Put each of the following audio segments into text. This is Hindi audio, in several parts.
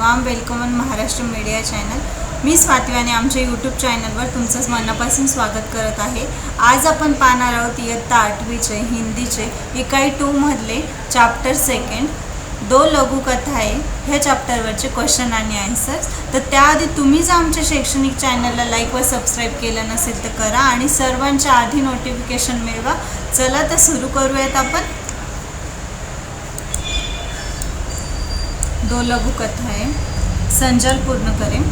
वाम welcome on Maharashtra media channel. मी स्वाती आणि आमच्या यूट्यूब चॅनलवर तुमचं मनापासून स्वागत करत आहे। आज आपण पाहणार आहोत इयत्ता 8वीचे हिंदीचे इकाई 2 मधले चॅप्टर 2 दो लघुकथा आहे ह्या चॅप्टरवरचे क्वेश्चन आणि आन्सर्स। तर त्याआधी तुम्ही जर आमच्या शैक्षणिक चॅनलला लाईक व सबस्क्राईब केलं नसेल तर करा आणि सर्वांच्या आधी नोटिफिकेशन मिळवा। चला तर सुरू करूयात आपण। दो लघुकथा है, संजल पूर्ण करें।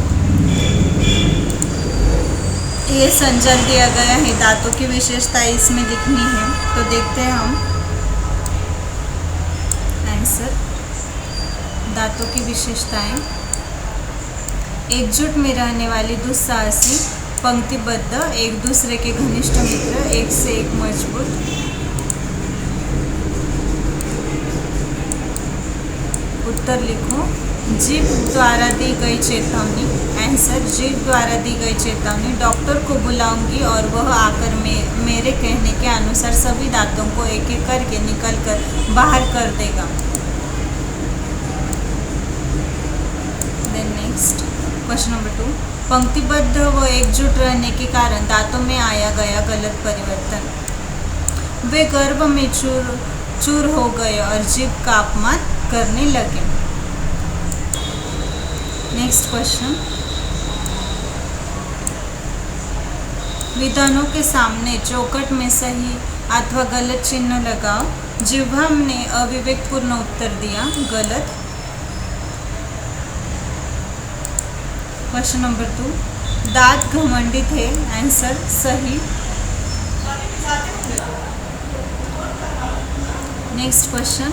ये संजल दिया गया है, दांतों की विशेषता इसमें लिखनी है। तो देखते हैं हम आंसर। दांतों की विशेषताएं, एकजुट में रहने वाली दुस्साहसी, पंक्तिबद्ध, एक दूसरे के घनिष्ठ मित्र, एक से एक मजबूत। उत्तर लिखो। जीभ द्वारा दी गई चेतावनी। आंसर, जीभ द्वारा दी गई चेतावनी, डॉक्टर को बुलाऊंगी और वह आकर मेरे कहने के अनुसार सभी दांतों को एक एक करके निकल कर बाहर कर देगा। देन नेक्स्ट क्वेश्चन नंबर 2, पंक्तिबद्ध व एकजुट रहने के कारण दांतों में आया गया गलत परिवर्तन। वे गर्भ में चूर हो गए और जीभ का अपमान करने लगे। नेक्स्ट क्वेश्चन, विधानों के सामने चौखट में सही अथवा गलत चिन्ह लगाओ। जिह्वा ने अविवेकपूर्ण उत्तर दिया, गलत। क्वेश्चन नंबर 2, दांत घमंडी थे। आंसर, सही। नेक्स्ट क्वेश्चन,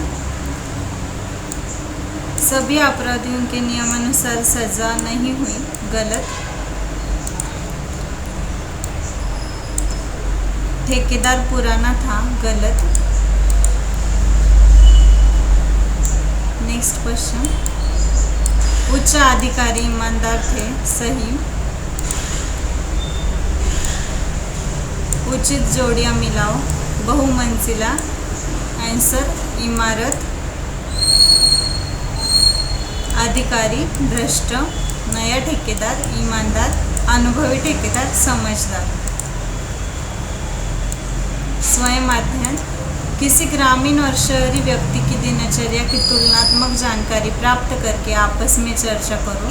सभी अपराधियों के नियमानुसार सजा नहीं हुई, गलत। ठेकेदार पुराना था, गलत। नेक्स्ट क्वेश्चन, उच्च अधिकारी ईमानदार थे, सही। उचित जोड़ियां मिलाओ, बहुमंजिला। आंसर, इमारत। अधिकारी भ्रष्ट, नया ठेकेदार ईमानदार, अनुभवी ठेकेदार समझदार। स्वयं अध्ययन, किसी ग्रामीण और शहरी व्यक्ति की दिनचर्या की तुलनात्मक जानकारी प्राप्त करके आपस में चर्चा करो।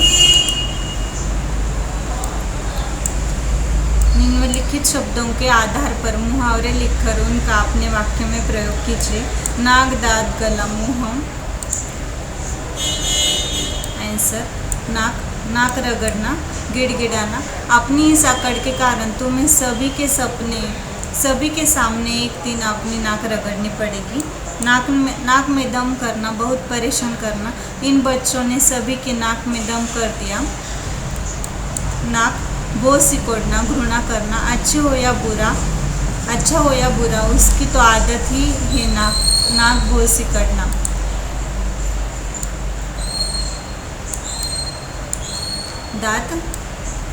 निम्नलिखित शब्दों के आधार पर मुहावरे लिखकर उनका अपने वाक्य में प्रयोग कीजिए। नाक, दांत, गला, मुंह। आंसर, नाक। नाक रगड़ना, गिड़गिड़ाना। अपनी इस अकड़ के कारण तुम्हें सभी के सामने एक दिन अपनी नाक रगड़नी पड़ेगी। नाक में दम करना, बहुत परेशान करना। इन बच्चों ने सभी के नाक में दम कर दिया। नाक, भों सिकोड़ना, घृणा करना। अच्छा हो या बुरा उसकी तो आदत ही है नाक भों सिकोड़ना।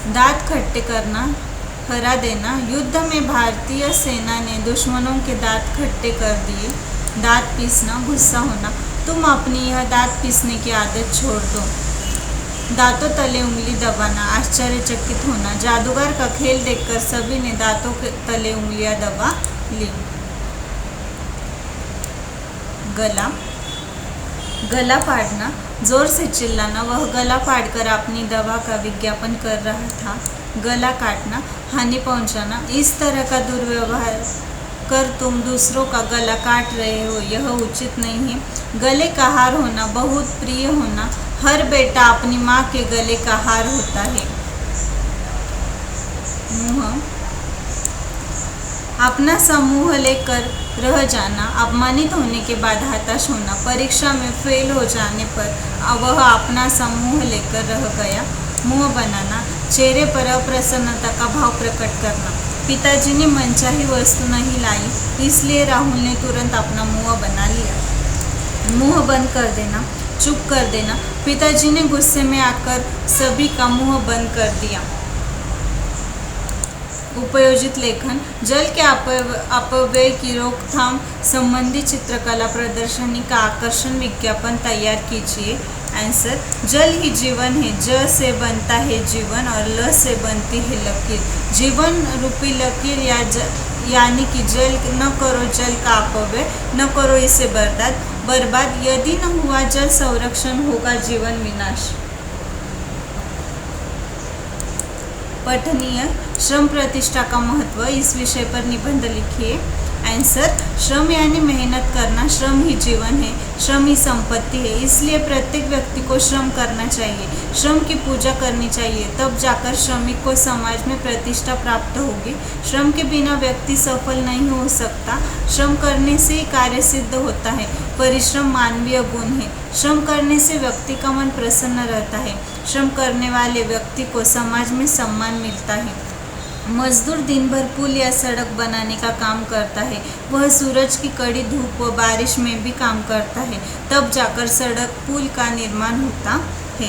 दांत खट्टे करना, हरा देना। युद्ध में भारतीय सेना ने दुश्मनों के दांत खट्टे कर दिए। दांत पीसना, गुस्सा होना। तुम अपनी यह दांत पीसने की आदत छोड़ दो। दांतों तले उंगली दबाना, आश्चर्यचकित होना। जादूगर का खेल देखकर सभी ने दांतों के तले उंगलियां दबा ली। गला फाड़ना, जोर से चिल्लाना। वह गला फाड़कर अपनी दवा का विज्ञापन कर रहा था। गला काटना, हानि पहुंचाना। इस तरह का दुर्व्यवहार कर तुम दूसरों का गला काट रहे हो, यह उचित नहीं है। गले का हार होना, बहुत प्रिय होना। हर बेटा अपनी माँ के गले का हार होता है। मुँह, अपना समूह लेकर रह जाना। अपमानित होने के बाद हताश होना। परीक्षा में फेल हो जाने पर वह अपना समूह लेकर रह गया। मुँह बनाना, चेहरे पर अप्रसन्नता का भाव प्रकट करना। पिताजी ने मनचाही वस्तु नहीं लाई, इसलिए राहुल ने तुरंत अपना मुँह बना लिया। मुँह बंद कर देना, चुप कर देना। पिताजी ने गुस्से में आकर सभी का मुँह बंद कर दिया। उपयोजित लेखन, जल के अपव्यय की रोकथाम संबंधी चित्रकला प्रदर्शनी का आकर्षण विज्ञापन तैयार कीजिए। आंसर, जल ही जीवन है, ज से बनता है जीवन और ल से बनती है लकीर। जीवन रूपी लकीर यानी कि जल न करो जल का अपव्यय, न करो इसे बर्बाद। यदि न हुआ जल संरक्षण होगा जीवन विनाश। पठनीय, श्रम प्रतिष्ठा का महत्व, इस विषय पर निबंध लिखिए। आंसर, श्रम यानी मेहनत करना, श्रम ही जीवन है, श्रम ही संपत्ति है, इसलिए प्रत्येक व्यक्ति को श्रम करना चाहिए, श्रम की पूजा करनी चाहिए, तब जाकर श्रमिक को समाज में प्रतिष्ठा प्राप्त होगी। श्रम के बिना व्यक्ति सफल नहीं हो सकता, श्रम करने से ही कार्य सिद्ध होता है। परिश्रम मानवीय गुण है, श्रम करने से व्यक्ति का मन प्रसन्न रहता है, श्रम करने वाले व्यक्ति को समाज में सम्मान मिलता है। मजदूर दिन भर पुल या सड़क बनाने का काम करता है, वह सूरज की कड़ी धूप व बारिश में भी काम करता है, तब जाकर सड़क पुल का निर्माण होता है।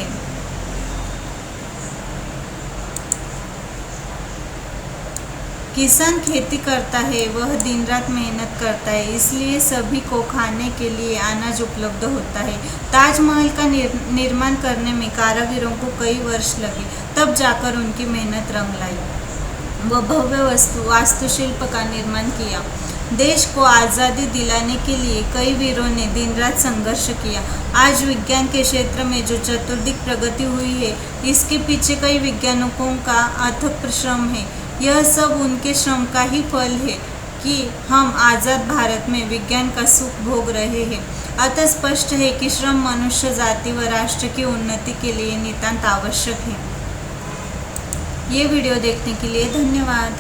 किसान खेती करता है, वह दिन रात मेहनत करता है, इसलिए सभी को खाने के लिए अनाज उपलब्ध होता है। ताजमहल का निर्माण करने में कारीगरों को कई वर्ष लगे, तब जाकर उनकी मेहनत रंग लाई, वह भव्य वास्तुशिल्प का निर्माण किया। देश को आज़ादी दिलाने के लिए कई वीरों ने दिन रात संघर्ष किया। आज विज्ञान के क्षेत्र में जो चतुर्दिक प्रगति हुई है, इसके पीछे कई वैज्ञानिकों का अथक श्रम है। यह सब उनके श्रम का ही फल है कि हम आज़ाद भारत में विज्ञान का सुख भोग रहे हैं। अतः स्पष्ट है कि श्रम मनुष्य जाति व राष्ट्र की उन्नति के लिए नितांत आवश्यक है। ये वीडियो देखने के लिए धन्यवाद।